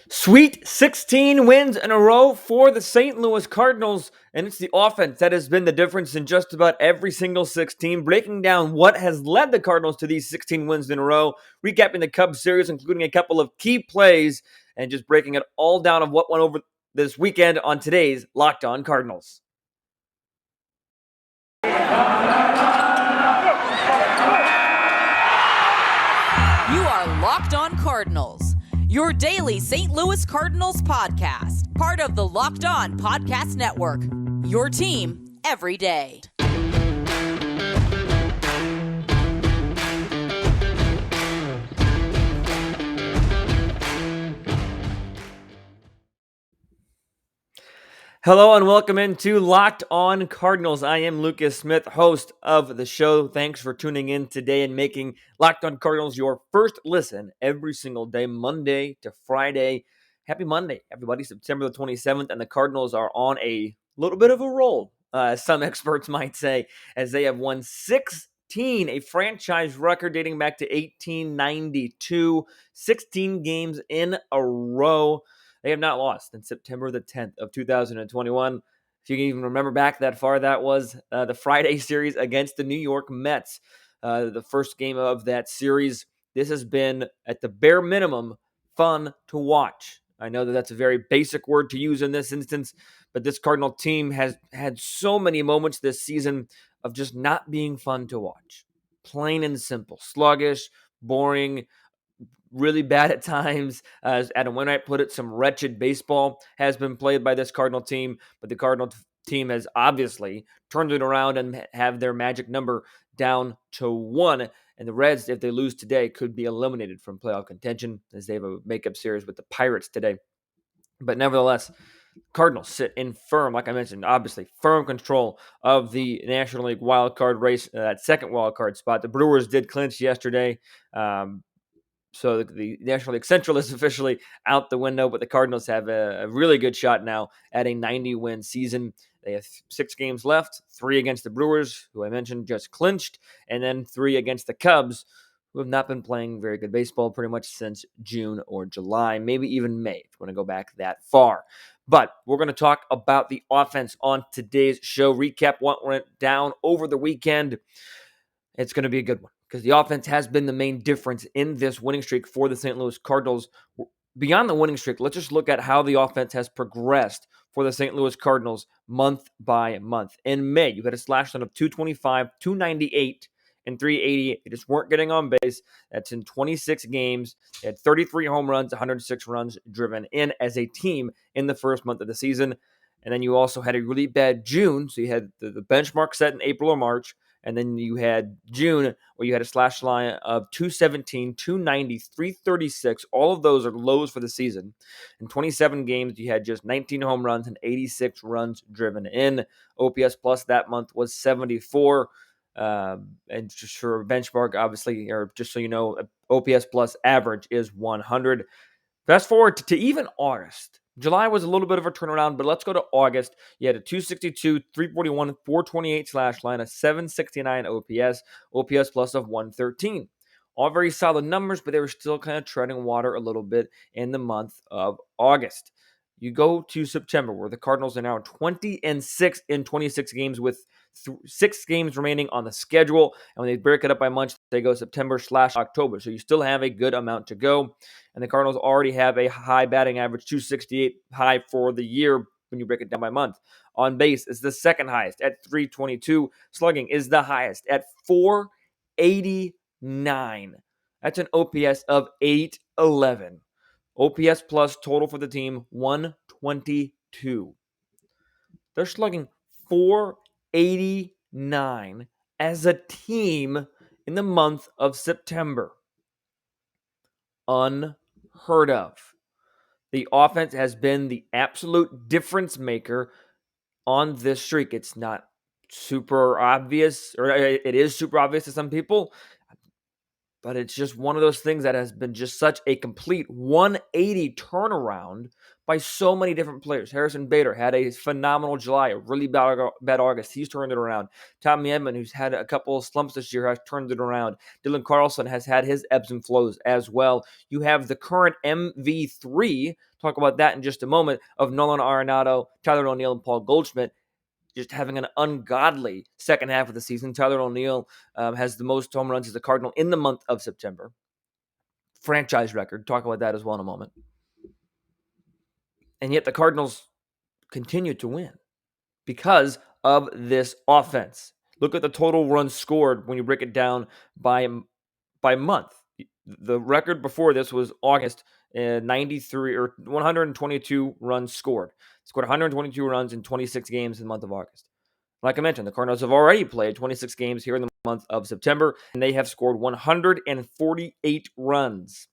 Sweet 16 wins in a row for the St. Louis Cardinals, and it's the offense that has been the difference in just about every single 16. Breaking down what has led the Cardinals to these 16 wins in a row, recapping the Cubs series, including a couple of key plays, and just breaking it all down of what went over this weekend on today's Locked On Cardinals. You are Locked On Cardinals, your daily St. Louis Cardinals podcast, part of the Locked On Podcast Network, your team every day. Hello and welcome into Locked On Cardinals. I am Lucas Smith, host of the show. Thanks for tuning in today and making Locked On Cardinals your first listen every single day, Monday to Friday. Happy Monday, everybody. September the 27th, and the Cardinals are on a little bit of a roll, some experts might say, as they have won 16, a franchise record dating back to 1892, 16 games in a row. They have not lost since September the 10th of 2021. If you can even remember back that far, that was the Friday series against the New York Mets, the first game of that series. This has been, at the bare minimum, fun to watch. I know that that's a very basic word to use in this instance, but this Cardinal team has had so many moments this season of just not being fun to watch. Plain and simple. Sluggish, boring, really bad at times. As Adam Wainwright put it, some wretched baseball has been played by this Cardinal team, but the Cardinal team has obviously turned it around and have their magic number down to 1. And the Reds, if they lose today, could be eliminated from playoff contention as they have a makeup series with the Pirates today. But nevertheless, Cardinals sit in firm, like I mentioned, obviously firm control of the National League wild card race, that second wild card spot. The Brewers did clinch yesterday. So the National League Central is officially out the window, but the Cardinals have a really good shot now at a 90-win season. They have 6 games left, 3 against the Brewers, who I mentioned just clinched, and then 3 against the Cubs, who have not been playing very good baseball pretty much since June or July, maybe even May, if you want to go back that far. But we're going to talk about the offense on today's show, recap what went down over the weekend. It's going to be a good one because the offense has been the main difference in this winning streak for the St. Louis Cardinals. Beyond the winning streak, let's just look at how the offense has progressed for the St. Louis Cardinals month by month. In May, you had a slash line of 225, 298, and 388. They just weren't getting on base. That's in 26 games. They had 33 home runs, 106 runs driven in as a team in the first month of the season. And then you also had a really bad June. So you had the benchmark set in April or March. And then you had June where you had a slash line of 217, 290, 336. All of those are lows for the season. In 27 games, you had just 19 home runs and 86 runs driven in. OPS plus that month was 74. And just for a benchmark, obviously, or just so you know, OPS plus average is 100. Fast forward to even August. July was a little bit of a turnaround, but let's go to August. You had a 262, 341, 428 slash line, a 769 OPS plus of 113. All very solid numbers, but they were still kind of treading water a little bit in the month of August. You go to September, where the Cardinals are now 20-6 in 26 games with 6 games remaining on the schedule. And when they break it up by month, they go September/October. So you still have a good amount to go. And the Cardinals already have a high batting average, 268 high for the year when you break it down by month. On base is the second highest at 322. Slugging is the highest at 489. That's an OPS of 811. OPS plus total for the team, 122. They're slugging 489 as a team in the month of September. Unheard of. The offense has been the absolute difference maker on this streak. It's not super obvious, or it is super obvious to some people. But it's just one of those things that has been just such a complete 180 turnaround by so many different players. Harrison Bader had a phenomenal July, a really bad August. He's turned it around. Tommy Edman, who's had a couple of slumps this year, has turned it around. Dylan Carlson has had his ebbs and flows as well. You have the current MV3, talk about that in just a moment, of Nolan Arenado, Tyler O'Neill, and Paul Goldschmidt, just having an ungodly second half of the season. Tyler O'Neill has the most home runs as a Cardinal in the month of September. Franchise record. Talk about that as well in a moment. And yet the Cardinals continue to win because of this offense. Look at the total runs scored when you break it down by month. The record before this was August, 93 or 122 runs scored. Scored 122 runs in 26 games in the month of August. Like I mentioned, the Cardinals have already played 26 games here in the month of September, and they have scored 148 runs.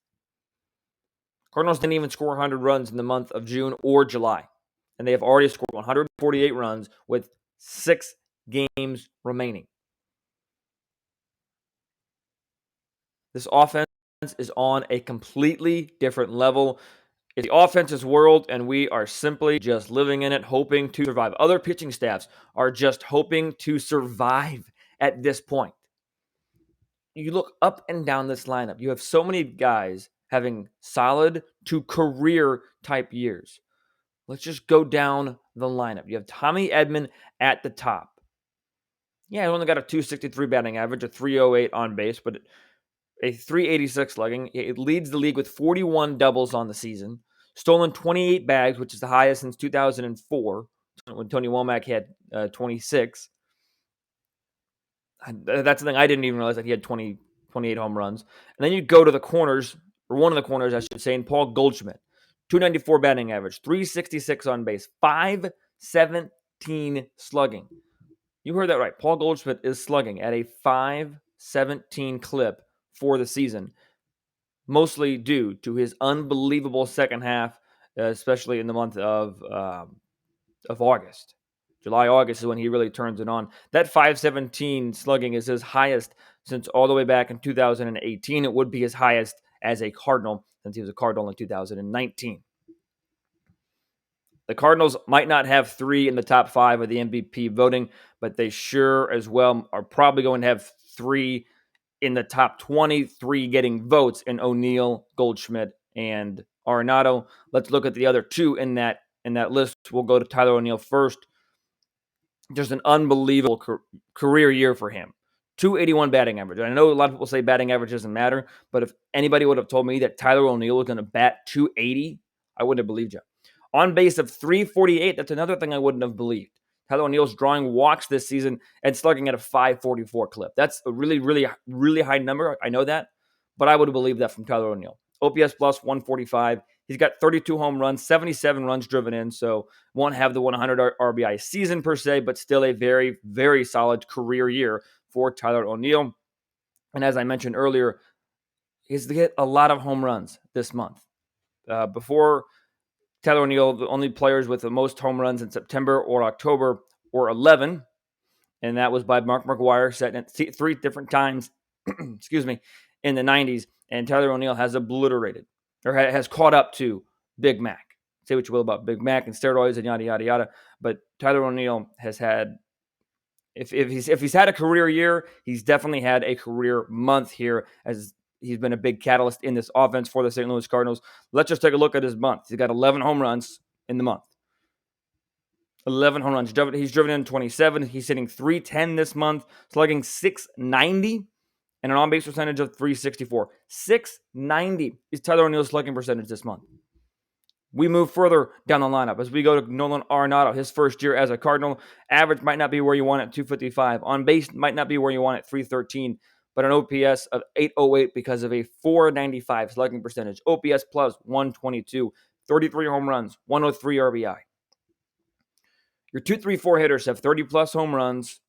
Cardinals didn't even score 100 runs in the month of June or July, and they have already scored 148 runs with 6 games remaining. This offense is on a completely different level. It's the offense's world, and we are simply just living in it, hoping to survive. Other pitching staffs are just hoping to survive at this point. You look up and down this lineup. You have so many guys having solid to career type years. Let's just go down the lineup. You have Tommy Edman at the top. Yeah, he only got a 263 batting average, a 308 on base, but a 386 slugging. It leads the league with 41 doubles on the season. Stolen 28 bags, which is the highest since 2004, when Tony Womack had 26. That's the thing. I didn't even realize that he had 28 home runs. And then you go to the corners, or one of the corners, I should say, and Paul Goldschmidt. 294 batting average, 366 on base, 517 slugging. You heard that right. Paul Goldschmidt is slugging at a 517 clip for the season, mostly due to his unbelievable second half, especially in the month of August. July, August is when he really turns it on. That 517 slugging is his highest since all the way back in 2018. It would be his highest as a Cardinal since he was a Cardinal in 2019. The Cardinals might not have 3 in the top 5 of the MVP voting, but they sure as well are probably going to have 3 in the top 23 getting votes in O'Neill, Goldschmidt, and Arenado. Let's look at the other 2 in that list. We'll go to Tyler O'Neill first. Just an unbelievable career year for him. 281 batting average. I know a lot of people say batting average doesn't matter, but if anybody would have told me that Tyler O'Neill was going to bat 280, I wouldn't have believed you. On base of 348, that's another thing I wouldn't have believed. Tyler O'Neill's drawing walks this season and slugging at a 544 clip. That's a really, really, really high number. I know that, but I would have believed that from Tyler O'Neill. OPS plus 145. He's got 32 home runs, 77 runs driven in, so won't have the 100 RBI season per se, but still a very, very solid career year for Tyler O'Neill. And as I mentioned earlier, he's to get a lot of home runs this month. Before Tyler O'Neill, the only players with the most home runs in September or October were 11, and that was by Mark McGwire, set at 3 different times, excuse me, in the 90s, and Tyler O'Neill has obliterated, or has caught up to Big Mac. Say what you will about Big Mac and steroids and yada, yada, yada, but Tyler O'Neill has had, if he's had a career year, he's definitely had a career month here, as he's been a big catalyst in this offense for the St. Louis Cardinals. Let's just take a look at his month. He's got 11 home runs in the month. 11 home runs. He's driven in 27. He's hitting 310 this month, slugging 690, and an on-base percentage of 364. 690 is Tyler O'Neill's slugging percentage this month. We move further down the lineup as we go to Nolan Arenado. His first year as a Cardinal. Average might not be where you want at 255. On base might not be where you want at 313. But an OPS of 808 because of a 495 slugging percentage. OPS plus 122. 33 home runs. 103 RBI. Your 2, 3, 4 hitters have 30-plus home runs.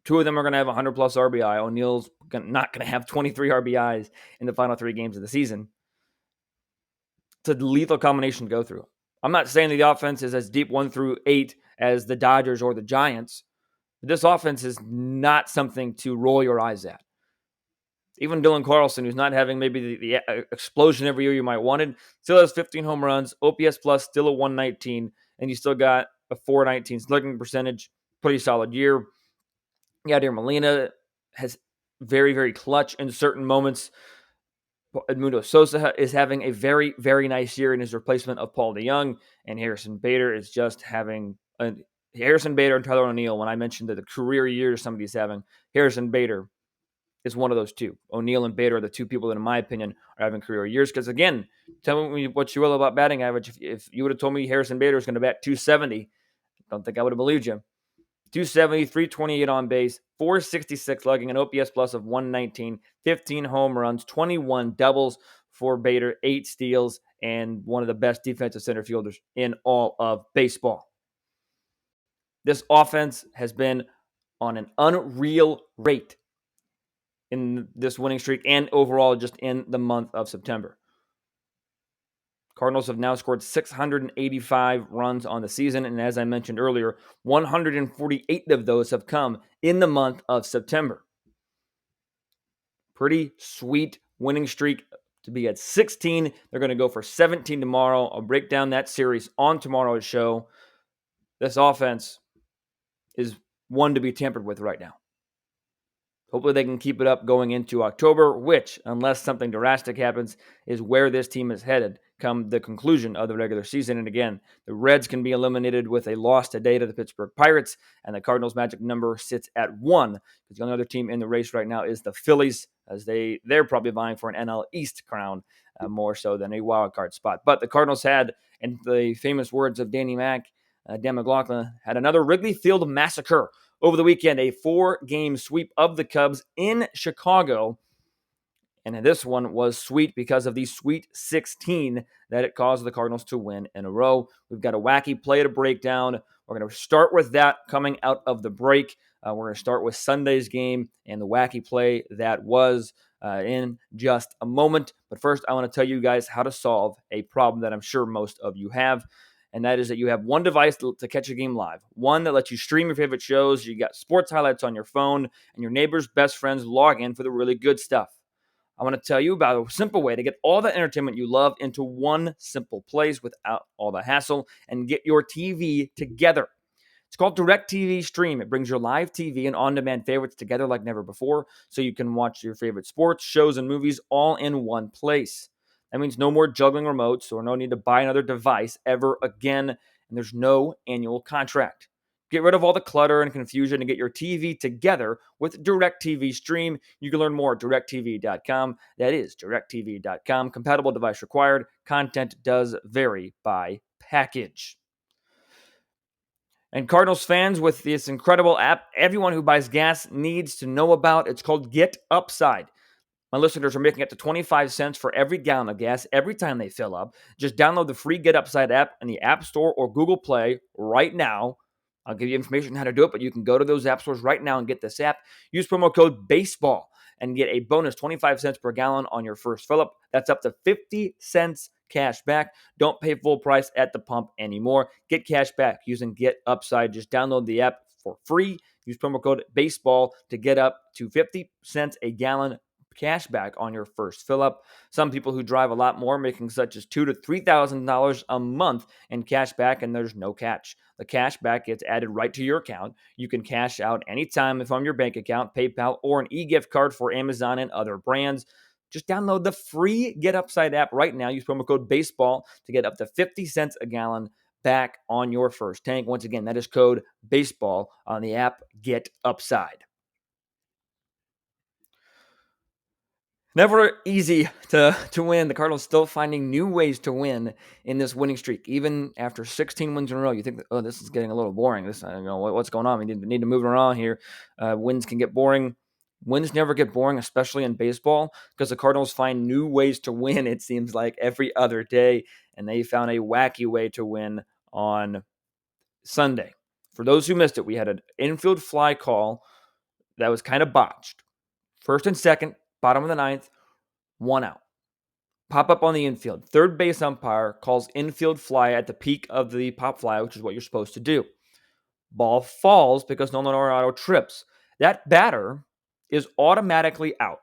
2 of them are going to have 100-plus RBI. O'Neill's not going to have 23 RBIs in the final 3 games of the season. It's a lethal combination to go through. I'm not saying the offense is as deep 1 through 8 as the Dodgers or the Giants. This offense is not something to roll your eyes at. Even Dylan Carlson, who's not having maybe the explosion every year you might wanted, still has 15 home runs, OPS plus still a 119, and you still got a 419 slugging percentage. Pretty solid year. Yadier Molina has very, very clutch in certain moments. Edmundo Sosa is having a very, very nice year in his replacement of Paul DeJong, and Harrison Bader is just having Harrison Bader and Tyler O'Neill. When I mentioned that the career years somebody's having, Harrison Bader is one of those two. O'Neill and Bader are the two people that, in my opinion, are having career years. Because again, tell me what you will about batting average. If you would have told me Harrison Bader was going to bat 270, I don't think I would have believed you. 270, 328 on base, 466 slugging, an OPS plus of 119, 15 home runs, 21 doubles for Bader, 8 steals, and one of the best defensive center fielders in all of baseball. This offense has been on an unreal rate in this winning streak and overall just in the month of September. Cardinals have now scored 685 runs on the season, and as I mentioned earlier, 148 of those have come in the month of September. Pretty sweet winning streak to be at 16. They're going to go for 17 tomorrow. I'll break down that series on tomorrow's show. This offense is one to be tampered with right now. Hopefully they can keep it up going into October, which, unless something drastic happens, is where this team is headed come the conclusion of the regular season. And again, the Reds can be eliminated with a loss today to the Pittsburgh Pirates, and the Cardinals' magic number sits at 1, because the only other team in the race right now is the Phillies, as they're probably vying for an NL East crown more so than a wild card spot. But the Cardinals had, in the famous words of Dan McLaughlin, had another Wrigley Field massacre over the weekend, a 4-game sweep of the Cubs in Chicago. And this one was sweet because of the Sweet 16 that it caused the Cardinals to win in a row. We've got a wacky play to break down. We're going to start with that coming out of the break. We're going to start with Sunday's game and the wacky play that was in just a moment. But first, I want to tell you guys how to solve a problem that I'm sure most of you have. And that is that you have one device to catch a game live, one that lets you stream your favorite shows, you got sports highlights on your phone, and your neighbor's best friends log in for the really good stuff. I want to tell you about a simple way to get all the entertainment you love into one simple place without all the hassle and get your TV together. It's called DirectTV Stream. It brings your live TV and on-demand favorites together like never before, so you can watch your favorite sports, shows, and movies all in one place. That means no more juggling remotes or no need to buy another device ever again, and there's no annual contract. Get rid of all the clutter and confusion and get your TV together with DirectTV Stream. You can learn more at DirectTV.com. That is DirectTV.com. Compatible device required. Content does vary by package. And Cardinals fans, with this incredible app everyone who buys gas needs to know about, it's called GetUpside. My listeners are making up to 25 cents for every gallon of gas every time they fill up. Just download the free GetUpside app in the App Store or Google Play right now. I'll give you information on how to do it, but you can go to those app stores right now and get this app. Use promo code BASEBALL and get a bonus 25 cents per gallon on your first fill up. That's up to 50 cents cash back. Don't pay full price at the pump anymore. Get cash back using GetUpside. Just download the app for free. Use promo code BASEBALL to get up to 50 cents a gallon cash back on your first fill up. Some people who drive a lot more making such as $2,000 to $3,000 a month in cash back, and there's no catch. The cash back gets added right to your account. You can cash out anytime from your bank account, PayPal, or an e-gift card for Amazon and other brands. Just download the free GetUpside app right now. Use promo code BASEBALL to get up to 50 cents a gallon back on your first tank. Once again, that is code BASEBALL on the app GetUpside. Never easy to win. The Cardinals still finding new ways to win in this winning streak. Even after 16 wins in a row, you think, this is getting a little boring. I don't know what's going on. We need to move around here. Wins can get boring. Wins never get boring, especially in baseball, because the Cardinals find new ways to win, it seems like, every other day. And they found a wacky way to win on Sunday. For those who missed it, we had an infield fly call that was kind of botched. First and second, bottom of the ninth, 1 out. Pop up on the infield. Third base umpire calls infield fly at the peak of the pop fly, which is what you're supposed to do. Ball falls because Nolan Arenado trips. That batter is automatically out.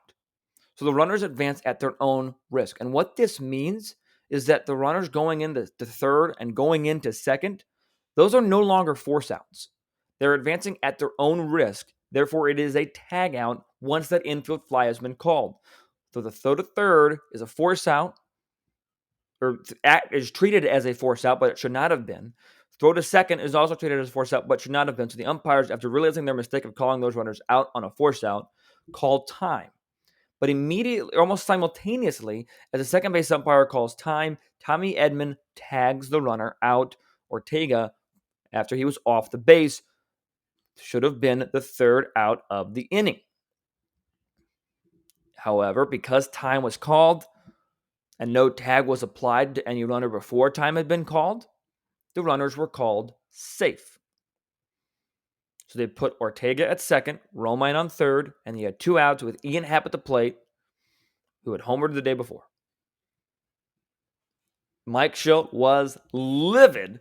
So the runners advance at their own risk. And what this means is that the runners going into the third and going into second, those are no longer force outs. They're advancing at their own risk. Therefore, it is a tag out once that infield fly has been called. So the throw to third is a force out, or is treated as a force out, but it should not have been. Throw to second is also treated as a force out, but should not have been. So the umpires, after realizing their mistake of calling those runners out on a force out, called time. But immediately, almost simultaneously, as the second base umpire calls time, Tommy Edman tags the runner out. Ortega, after he was off the base, should have been the third out of the inning. However, because time was called and no tag was applied to any runner before time had been called, the runners were called safe. So they put Ortega at second, Romine on third, and he had 2 outs with Ian Happ at the plate, who had homered the day before. Mike Shildt was livid,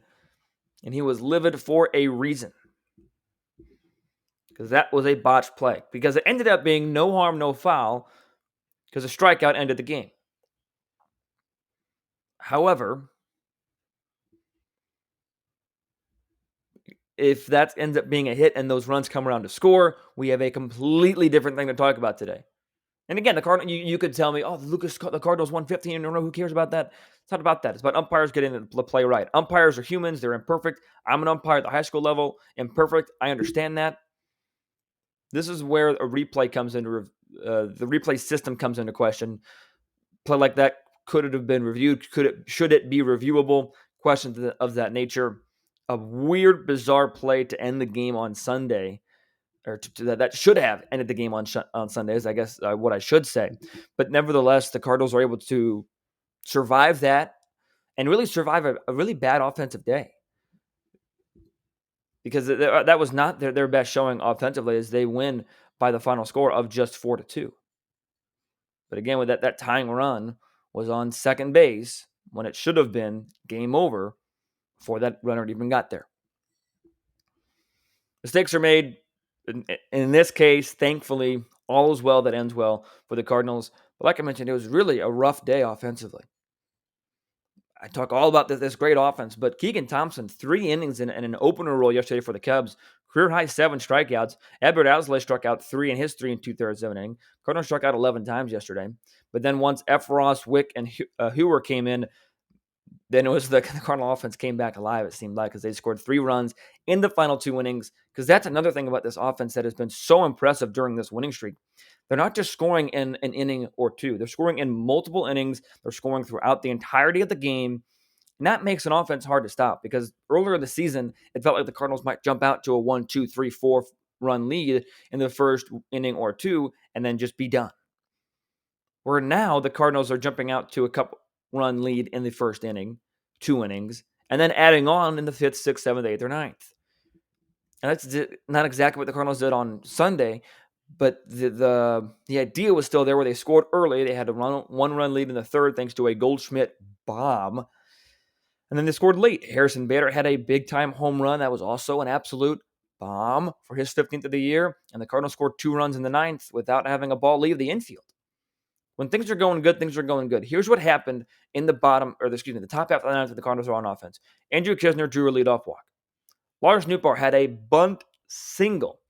and he was livid for a reason. Because that was a botched play. Because it ended up being no harm, no foul, because a strikeout ended the game. However, if that ends up being a hit and those runs come around to score, we have a completely different thing to talk about today. And again, the Cardinals, you could tell me, oh, the Cardinals won 15 in a row. Who cares about that? It's not about that. It's about umpires getting the play right. Umpires are humans. They're imperfect. I'm an umpire at the high school level. Imperfect. I understand that. This is where a replay comes into the replay system comes into question. Play like that, could it have been reviewed? Should it be reviewable? Questions of that nature. A weird, bizarre play to end the game on Sunday, or that should have ended the game on Sundays, I guess what I should say. But nevertheless, the Cardinals are able to survive that and really survive a really bad offensive day. Because that was not their best showing offensively, as they win by the final score of just 4-2. But again, with that tying run was on second base when it should have been game over before that runner even got there. Mistakes are made. In this case, thankfully, all is well that ends well for the Cardinals. But like I mentioned, it was really a rough day offensively. I talk all about this great offense, but Keegan Thompson, 3 innings in an opener role yesterday for the Cubs. Career high 7 strikeouts. Edward Alzolay struck out 3 in his 3 2/3 of an inning. Cardinals struck out 11 times yesterday. But then once F. Ross, Wick, and Hoover came in, then it was the Cardinal offense came back alive, it seemed like, because they scored 3 runs in the final 2 innings. Because that's another thing about this offense that has been so impressive during this winning streak. They're not just scoring in an inning or 2. They're scoring in multiple innings. They're scoring throughout the entirety of the game. And that makes an offense hard to stop, because earlier in the season, it felt like the Cardinals might jump out to a 1, 2, 3, 4 run lead in the first inning or 2 and then just be done. Where now the Cardinals are jumping out to a couple run lead in the first inning, 2 innings, and then adding on in the 5th, 6th, 7th, 8th, or 9th. And that's not exactly what the Cardinals did on Sunday, but the idea was still there, where they scored early. They had a 1-run lead in the 3rd thanks to a Goldschmidt bomb. And then they scored late. Harrison Bader had a big-time home run. That was also an absolute bomb for his 15th of the year. And the Cardinals scored 2 runs in the 9th without having a ball leave the infield. When things are going good, things are going good. Here's what happened in the top half of the 9th that the Cardinals are on offense. Andrew Kisner drew a leadoff walk. Lars Nootbaar had a bunt single.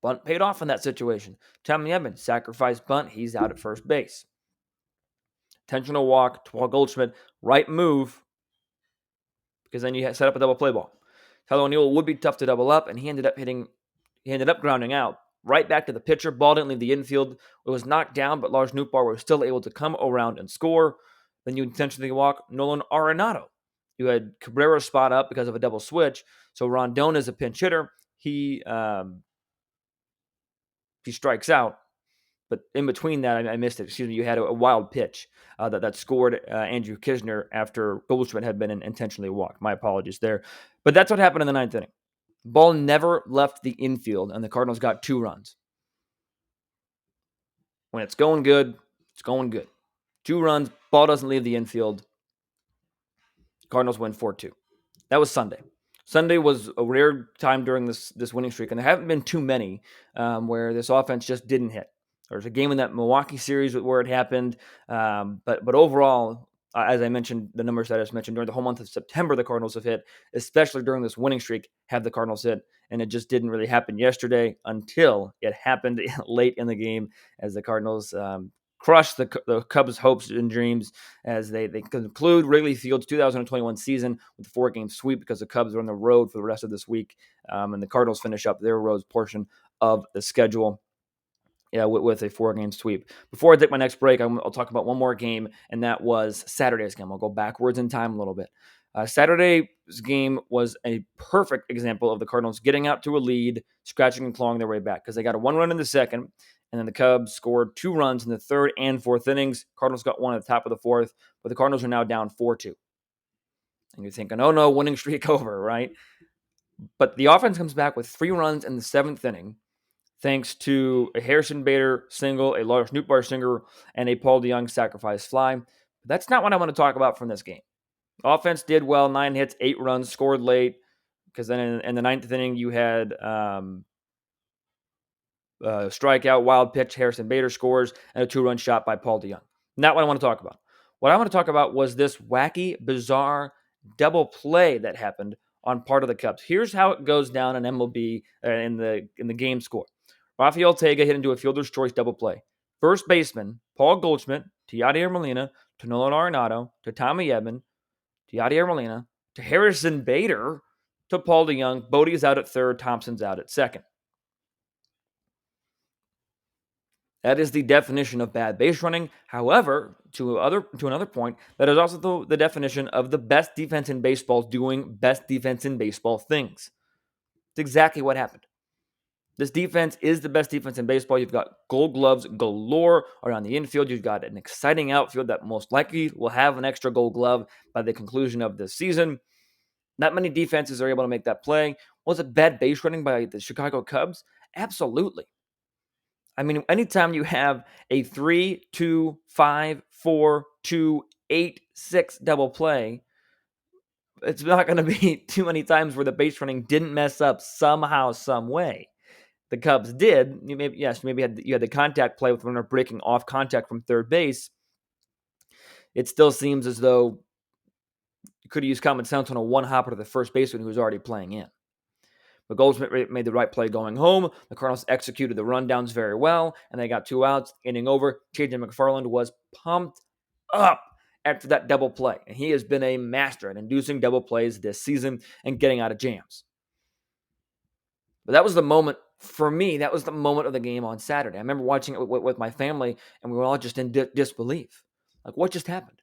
Bunt paid off in that situation. Tommy Edman, sacrifice bunt. He's out at first base. Intentional walk, Paul Goldschmidt, right move, because then you set up a double play ball. Tyler O'Neill would be tough to double up, and he ended up grounding out right back to the pitcher. Ball didn't leave the infield. It was knocked down, but Lars Nootbaar was still able to come around and score. Then you intentionally walk Nolan Arenado. You had Cabrera spot up because of a double switch. So Rondon is a pinch hitter. He strikes out. But in between that, I missed it. Excuse me. You had a wild pitch that scored Andrew Kisner after Goldschmidt had been intentionally walked. My apologies there. But that's what happened in the 9th inning. Ball never left the infield, and the Cardinals got 2 runs. When it's going good, it's going good. 2 runs, ball doesn't leave the infield. Cardinals win 4-2. That was Sunday. Sunday was a rare time during this winning streak, and there haven't been too many where this offense just didn't hit. There's a game in that Milwaukee series where it happened. But overall, as I mentioned, the numbers that I just mentioned, during the whole month of September, the Cardinals have hit, especially during this winning streak, have the Cardinals hit. And it just didn't really happen yesterday until it happened late in the game as the Cardinals crushed the Cubs' hopes and dreams as they conclude Wrigley Field's 2021 season with a 4-game sweep because the Cubs are on the road for the rest of this week. And the Cardinals finish up their road portion of the schedule. Yeah, with a 4-game sweep. Before I take my next break, I'll talk about one more game, and that was Saturday's game. I'll go backwards in time a little bit. Saturday's game was a perfect example of the Cardinals getting out to a lead, scratching and clawing their way back because they got a 1 run in the second, and then the Cubs scored 2 runs in the third and fourth innings. Cardinals got 1 at the top of the fourth, but the Cardinals are now down 4-2. And you're thinking, oh no, winning streak over, right? But the offense comes back with 3 runs in the seventh inning, thanks to a Harrison Bader single, a Lars Nootbaar single, and a Paul DeJong sacrifice fly. But that's not what I want to talk about from this game. Offense did well, 9 hits, 8 runs, scored late, because then in the ninth inning, you had strikeout, wild pitch, Harrison Bader scores, and a 2-run shot by Paul DeJong. Not what I want to talk about. What I want to talk about was this wacky, bizarre double play that happened on part of the Cubs. Here's how it goes down in MLB in the game score. Rafael Tega hit into a fielder's choice double play. First baseman, Paul Goldschmidt, to Yadier Molina, to Nolan Arenado, to Tommy Edman, to Yadier Molina, to Harrison Bader, to Paul DeJong. Bodie's out at third, Thompson's out at second. That is the definition of bad base running. However, to another point, that is also the definition of the best defense in baseball doing best defense in baseball things. It's exactly what happened. This defense is the best defense in baseball. You've got gold gloves galore around the infield. You've got an exciting outfield that most likely will have an extra gold glove by the conclusion of this season. Not many defenses are able to make that play. Was it bad base running by the Chicago Cubs? Absolutely. I mean, anytime you have a 3-2-5-4-2-8-6 double play, it's not going to be too many times where the base running didn't mess up somehow, some way. The Cubs did. You had the contact play with runner breaking off contact from third base. It still seems as though you could have used common sense on a one-hopper to the first baseman who was already playing in. But Goldschmidt made the right play going home. The Cardinals executed the rundowns very well, and they got 2 outs. Inning over. T.J. McFarland was pumped up after that double play, and he has been a master at inducing double plays this season and getting out of jams. But that was the moment, for me, that was the moment of the game on Saturday. I remember watching it with my family, and we were all just in disbelief. Like, what just happened?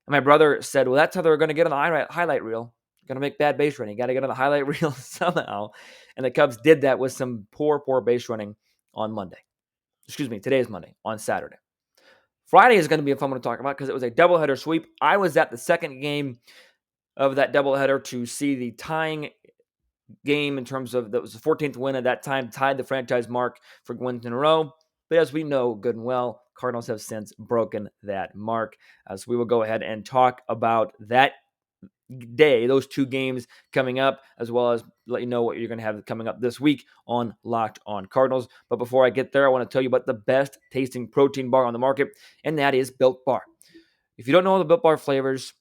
And my brother said, well, that's how they're going to get on the highlight reel. Going to make bad base running. Got to get on the highlight reel somehow. And the Cubs did that with some poor base running on Monday. Today's Monday, on Saturday. Friday is going to be a fun one to talk about because it was a doubleheader sweep. I was at the second game of that doubleheader to see the tying game in terms of that was the 14th win at that time, tied the franchise mark for wins in a row. But as we know good and well, Cardinals have since broken that mark. So we will go ahead and talk about that day, those 2 games coming up, as well as let you know what you're going to have coming up this week on Locked On Cardinals. But before I get there, I want to tell you about the best tasting protein bar on the market, and that is Built Bar. If you don't know the Built Bar flavors,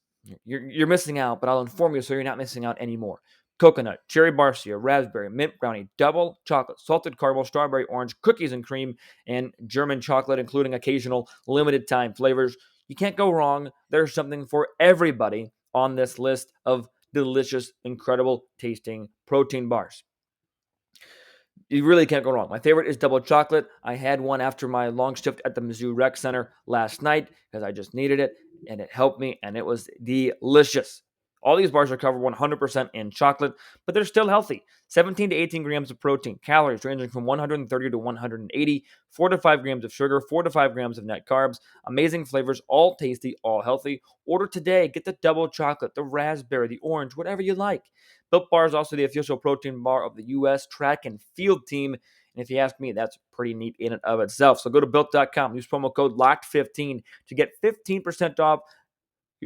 you're missing out, but I'll inform you so you're not missing out anymore. Coconut, cherry barcia, raspberry, mint brownie, double chocolate, salted caramel, strawberry, orange, cookies and cream, and German chocolate, including occasional limited time flavors. You can't go wrong. There's something for everybody on this list of delicious, incredible tasting protein bars. You really can't go wrong. My favorite is double chocolate. I had one after my long shift at the Mizzou Rec Center last night because I just needed it, and it helped me, and it was delicious. All these bars are covered 100% in chocolate, but they're still healthy. 17 to 18 grams of protein, calories ranging from 130 to 180, 4 to 5 grams of sugar, 4 to 5 grams of net carbs. Amazing flavors, all tasty, all healthy. Order today. Get the double chocolate, the raspberry, the orange, whatever you like. Built Bar is also the official protein bar of the U.S. track and field team. And if you ask me, that's pretty neat in and of itself. So go to Built.com. Use promo code LOCKED15 to get 15% off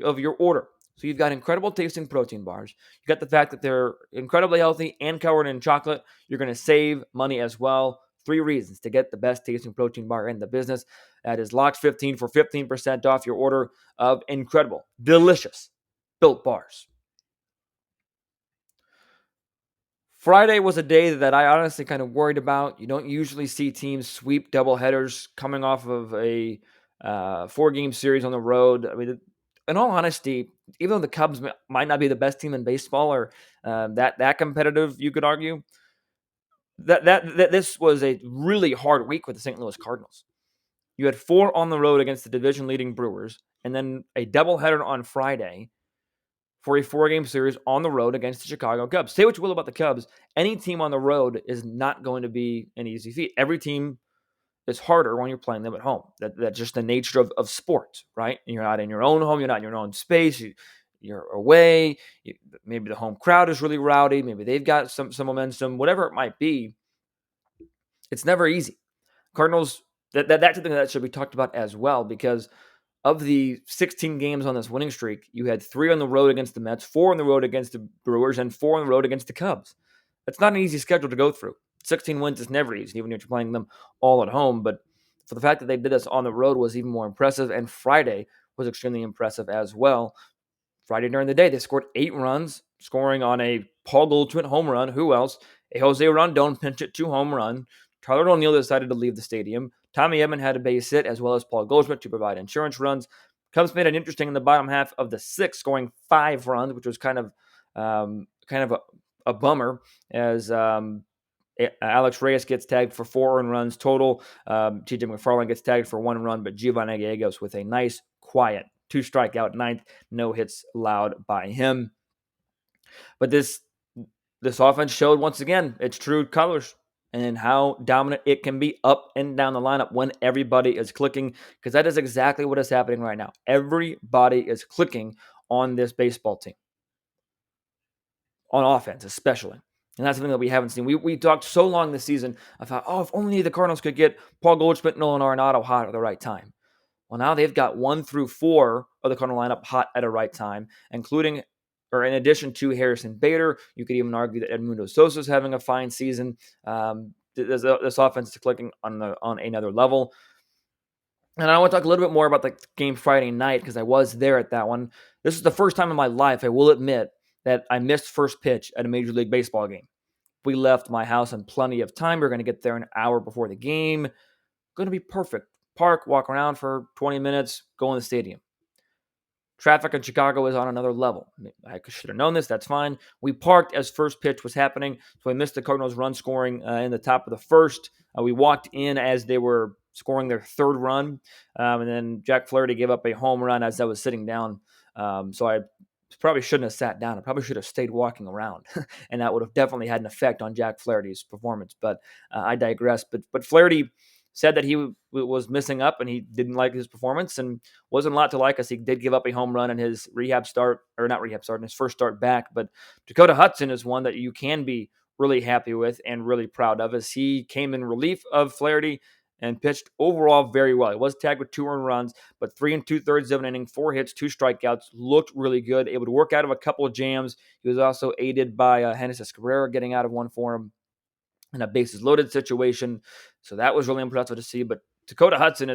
of your order. So you've got incredible tasting protein bars. You got the fact that they're incredibly healthy and covered in chocolate. You're going to save money as well. 3 reasons to get the best tasting protein bar in the business. That is LOCKED15 for 15% off your order of incredible, delicious Built Bars. Friday was a day that I honestly kind of worried about. You don't usually see teams sweep doubleheaders coming off of a 4-game series on the road. I mean, in all honesty, even though the Cubs might not be the best team in baseball or that competitive, you could argue that this was a really hard week with the St. Louis Cardinals. You had 4 on the road against the division-leading Brewers, and then a doubleheader on Friday for a 4-game series on the road against the Chicago Cubs. Say what you will about the Cubs, any team on the road is not going to be an easy feat. Every team is harder when you're playing them at home. That's just the nature of sports, right? You're not in your own home. You're not in your own space. You're away. Maybe the home crowd is really rowdy. Maybe they've got some momentum. Whatever it might be, it's never easy. Cardinals, that's something that should be talked about as well, because of the 16 games on this winning streak, you had 3 on the road against the Mets, 4 on the road against the Brewers, and 4 on the road against the Cubs. That's not an easy schedule to go through. 16 wins is never easy, even if you're playing them all at home. But for the fact that they did this on the road was even more impressive, and Friday was extremely impressive as well. Friday during the day, they scored 8 runs, scoring on a Paul Goldschmidt home run. Who else? A Jose Rondon pinch hit 2 home run. Tyler O'Neill decided to leave the stadium. Tommy Edman had a base hit, as well as Paul Goldschmidt to provide insurance runs. Cubs made it interesting in the bottom half of the 6th, scoring 5 runs, which was kind of a bummer, as Alex Reyes gets tagged for 4 earned runs total. TJ McFarland gets tagged for 1 run, but Giovanni Gallegos with a nice, quiet 2 strikeout ninth, no hits allowed by him. But this offense showed once again its true colors and how dominant it can be up and down the lineup when everybody is clicking, because that is exactly what is happening right now. Everybody is clicking on this baseball team, on offense especially. And that's something that we haven't seen. We talked so long this season about, if only the Cardinals could get Paul Goldschmidt, Nolan Arenado hot at the right time. Well, now they've got 1 through 4 of the Cardinal lineup hot at a right time, including, or in addition to Harrison Bader. You could even argue that Edmundo Sosa is having a fine season. This offense is clicking on another level. And I want to talk a little bit more about the game Friday night, because I was there at that one. This is the first time in my life, I will admit, that I missed first pitch at a Major League Baseball game. We left my house in plenty of time. We were going to get there an hour before the game. Going to be perfect. Park, walk around for 20 minutes, go in the stadium. Traffic in Chicago is on another level. I should have known this. That's fine. We parked as first pitch was happening, so we missed the Cardinals' run scoring in the top of the first. We walked in as they were scoring their 3rd run, and then Jack Flaherty gave up a home run as I was sitting down. So I probably shouldn't have sat down. I probably should have stayed walking around, and that would have definitely had an effect on Jack Flaherty's performance. But I digress. But Flaherty said that he was missing up and he didn't like his performance, and wasn't a lot to like, as he did give up a home run in his in his first start back. But Dakota Hudson is one that you can be really happy with and really proud of, as he came in relief of Flaherty and pitched overall very well. He was tagged with 2 earned runs, but 3 2/3 of an inning, 4 hits, 2 strikeouts, looked really good, able to work out of a couple of jams. He was also aided by Genesis Cabrera getting out of one for him in a bases loaded situation. So that was really impressive to see. But Dakota Hudson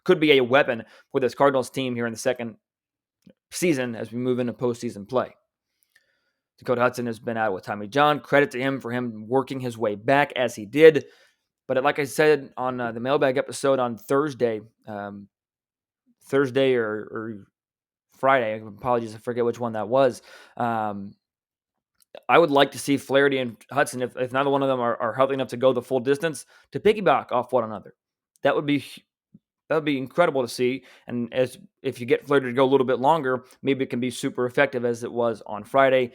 could be a weapon for this Cardinals team here in the second season as we move into postseason play. Dakota Hudson has been out with Tommy John. Credit to him for him working his way back as he did. But like I said on the mailbag episode on Thursday or Friday, apologies, I forget which one that was. I would like to see Flaherty and Hudson, if neither one of them are healthy enough to go the full distance, to piggyback off one another. That would be incredible to see. And if you get Flaherty to go a little bit longer, maybe it can be super effective as it was on Friday.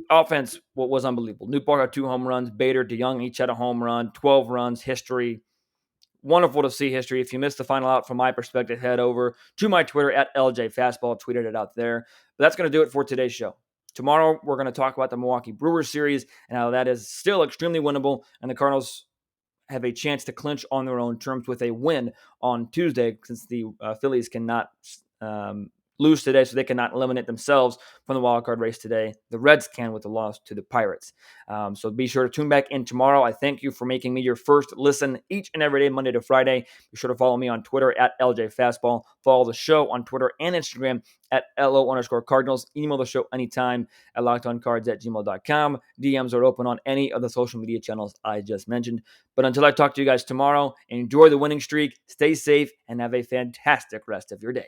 Offense was unbelievable. Newpark had 2 home runs. Bader, DeYoung each had a home run. 12 runs. History. Wonderful to see history. If you missed the final out from my perspective, head over to my Twitter at LJ Fastball. Tweeted it out there. But that's going to do it for today's show. Tomorrow, we're going to talk about the Milwaukee Brewers series and how that is still extremely winnable, and the Cardinals have a chance to clinch on their own terms with a win on Tuesday, since the Phillies cannot lose today, so they cannot eliminate themselves from the wild card race today. The Reds can with the loss to the Pirates. So be sure to tune back in tomorrow. I thank you for making me your first listen each and every day, Monday to Friday. Be sure to follow me on Twitter at LJ Fastball. Follow the show on Twitter and Instagram at LO_Cardinals. Email the show anytime at lockedoncards@gmail.com. DMs are open on any of the social media channels I just mentioned. But until I talk to you guys tomorrow, enjoy the winning streak, stay safe, and have a fantastic rest of your day.